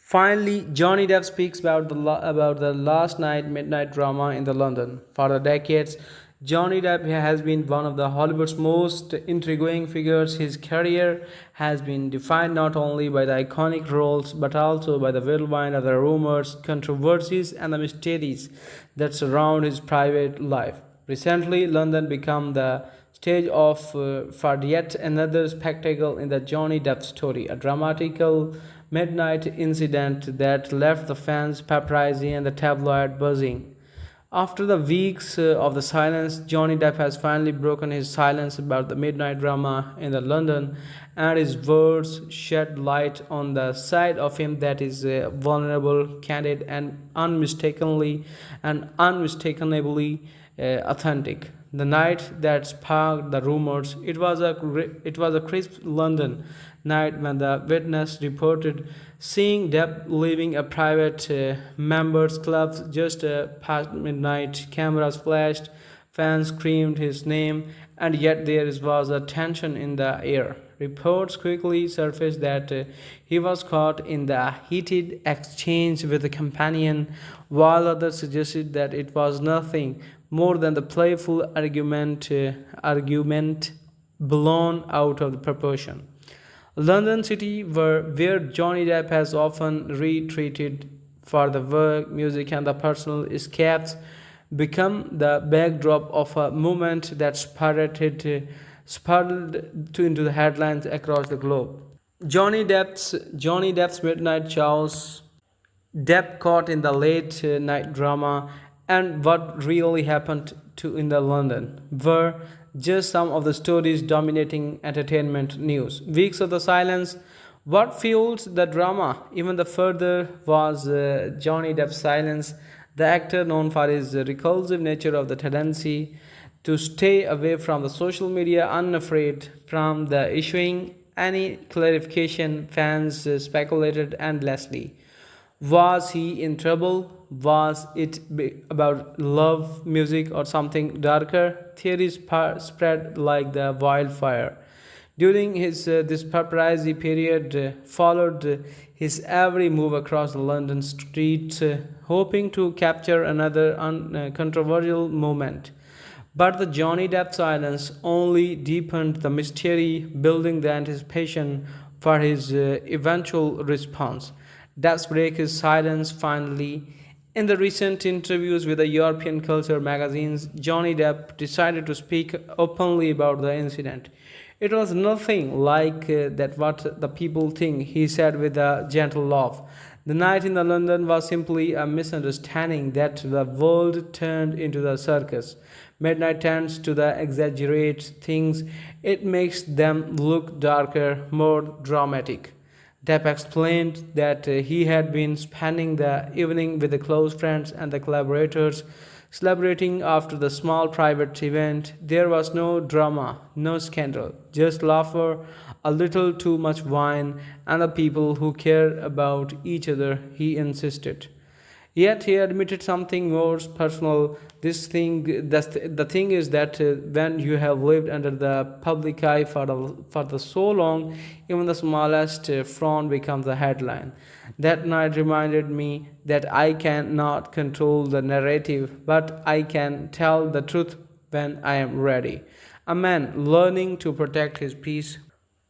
Finally, Johnny Depp speaks about about the last night midnight drama in the London. For the decades, Johnny Depp has been one of the Hollywood's most intriguing figures. His career has been defined not only by the iconic roles but also by the whirlwind of the rumors, controversies, and the mysteries that surround his private life. Recently, London became the stage of for yet another spectacle in the Johnny Depp story, a dramatical midnight incident that left the fans, paparazzi, and the tabloid buzzing. After the weeks of the silence, Johnny Depp has finally broken his silence about the midnight drama in the London, and his words shed light on the side of him that is vulnerable, candid, and unmistakably authentic. The night that sparked the rumors, it was a crisp London night when the witness reported seeing Depp leaving a private members club just past midnight. Cameras flashed, fans screamed his name, and yet there was a tension in the air. Reports quickly surfaced that he was caught in the heated exchange with a companion, while others suggested that it was nothing more than the playful argument blown out of proportion. London City, where Johnny Depp has often retreated for the work, music, and the personal escapes, become the backdrop of a movement that spiraled into the headlines across the globe. Johnny Depp's midnight chaos, Depp caught in the late night drama, and what really happened to in the London were just some of the stories dominating entertainment news. Weeks of the silence, what fueled the drama even the further was Johnny Depp's silence. The actor, known for his reclusive nature of the tendency to stay away from the social media, unafraid from the issuing any clarification, fans speculated endlessly. Was he in trouble? Was it about love, music, or something darker? Theories spread like the wildfire. During his this paparazzi period, followed his every move across the London streets, hoping to capture another controversial moment. But the Johnny Depp silence only deepened the mystery, building the anticipation for his eventual response. Depp's break his silence finally. In the recent interviews with the European culture magazines, Johnny Depp decided to speak openly about the incident. It was nothing like that what the people think, he said with a gentle laugh. The night in the London was simply a misunderstanding that the world turned into the circus. Midnight tends to the exaggerate things. It makes them look darker, more dramatic. Depp explained that he had been spending the evening with the close friends and the collaborators, celebrating after the small private event. There was no drama, no scandal, just laughter, a little too much wine, and the people who care about each other, he insisted. Yet he admitted something more personal. The thing is that when you have lived under the public eye for the so long, even the smallest frown becomes a headline. That night reminded me that I cannot control the narrative, but I can tell the truth when I am ready. A man learning to protect his peace.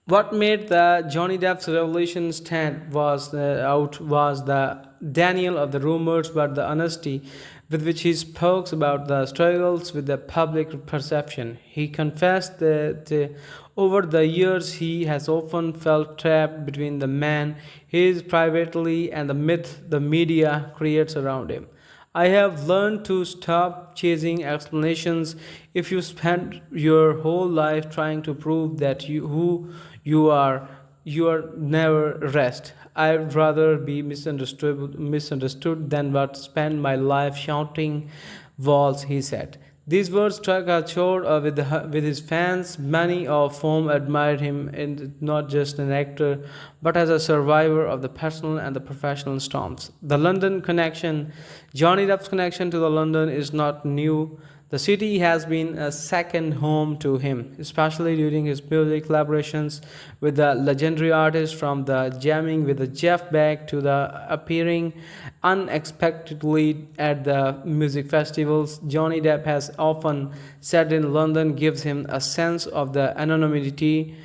What made the Johnny Depp's revelation stand was the Daniel of the rumors, but the honesty with which he spoke about the struggles with the public perception. He confessed that over the years he has often felt trapped between the man he is privately and the myth the media creates around him. I have learned to stop chasing explanations. If you spend your whole life trying to prove that who you are, you are never rest. I'd rather be misunderstood than what spend my life shouting walls, he said. These words struck a chord with his fans, many of whom admired him not just an actor, but as a survivor of the personal and the professional storms. The London connection, Johnny Depp's connection to the London is not new. The city has been a second home to him, especially during his music collaborations with the legendary artists, from the jamming with the Jeff Beck to the appearing unexpectedly at the music festivals. Johnny Depp has often said in London gives him a sense of the anonymity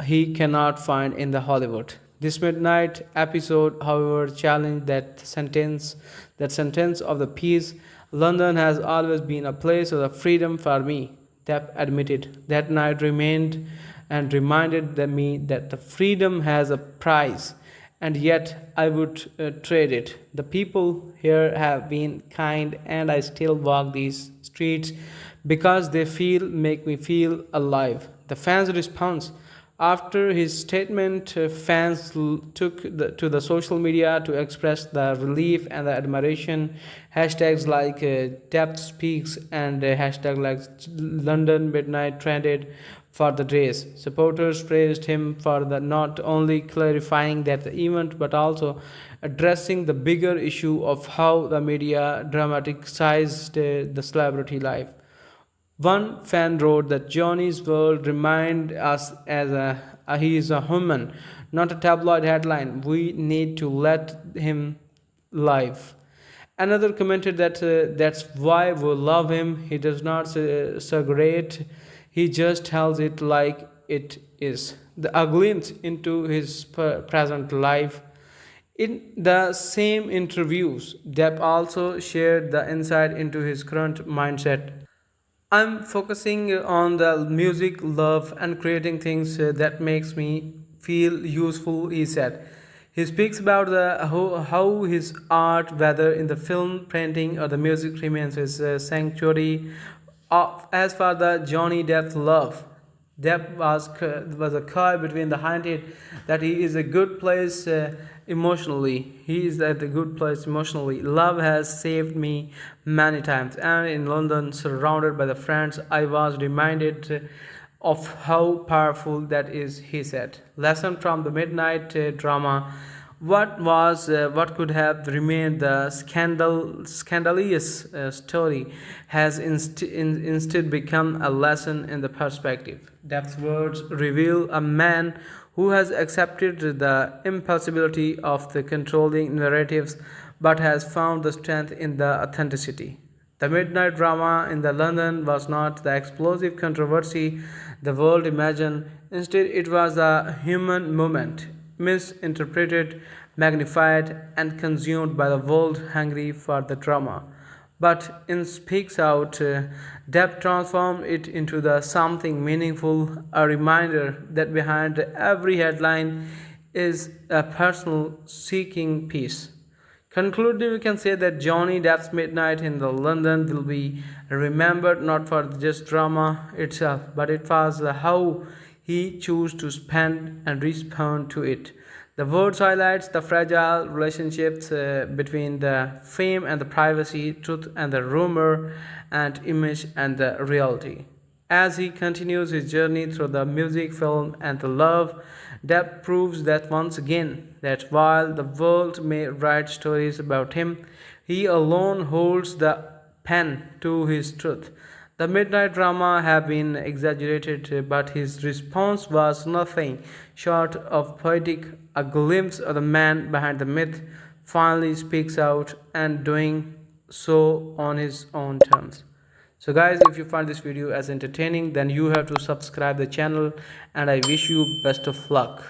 he cannot find in the Hollywood. This midnight episode, however, challenged that sentence of the piece. London has always been a place of the freedom for me, Depp admitted. That night remained and reminded me that the freedom has a price, and yet I would trade it. The people here have been kind, and I still walk these streets because they feel make me feel alive. The fans' response after his statement, fans to the social media to express the relief and the admiration. Hashtags like Depth Speaks and hashtag like London Midnight trended for the days. Supporters praised him for the not only clarifying that the event but also addressing the bigger issue of how the media dramatized the celebrity life. One fan wrote that Johnny's world reminds us as he is a human, not a tabloid headline. We need to let him live. Another commented that that's why we love him. He does not segregate. He just tells it like it is. A glimpse into his present life. In the same interviews, Depp also shared the insight into his current mindset. I'm focusing on the music, love, and creating things that makes me feel useful, he said. He speaks about how his art, whether in the film, painting, or the music, remains his sanctuary. As for the Johnny Depp love, Depp was a coy between the hinted that he is a good place emotionally. He is at a good place emotionally. Love has saved me many times, and in London, surrounded by the friends, I was reminded of how powerful that is. He said. Lesson from the midnight drama. What could have remained the scandalous story has instead become a lesson in the perspective. Depp's words reveal a man who has accepted the impossibility of the controlling narratives but has found the strength in the authenticity. The midnight drama in the London was not the explosive controversy the world imagined. Instead, it was a human moment, misinterpreted, magnified, and consumed by the world hungry for the drama. But in Speaks Out, Depp transformed it into the something meaningful, a reminder that behind every headline is a personal seeking peace. Concluding, we can say that Johnny Depp's Midnight in the London will be remembered not for just drama itself, but it was how he chose to spend and respond to it. The words highlights the fragile relationships between the fame and the privacy, truth and the rumor, and image and the reality. As he continues his journey through the music, film, and the love, Depp proves that once again that while the world may write stories about him, he alone holds the pen to his truth. The midnight drama have been exaggerated, but his response was nothing short of poetic. A glimpse of the man behind the myth finally speaks out, and doing so on his own terms. So guys, if you find this video as entertaining, then you have to subscribe the channel, and I wish you best of luck.